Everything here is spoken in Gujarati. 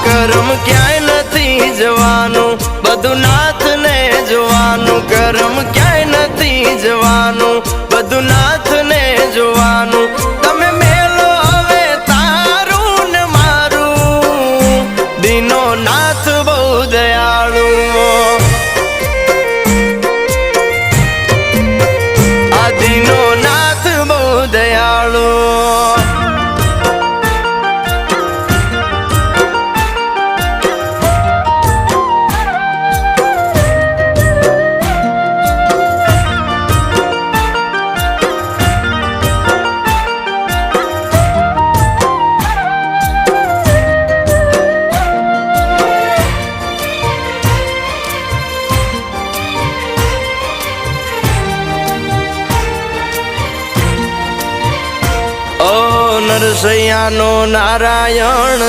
કરમ ક્યાંય નથી જવાનું, બધું નાથને જોવાનું. કરમ ક્યાંય નથી જવાનું, બધું નાથને જોવાનું. તમે મેલો હવે તારું ને મારું, દીનો નાથ બહુ દયાળુ. આ દીનો નાથ બહુ દયાળુ. નરસૈયાનો નારાયણ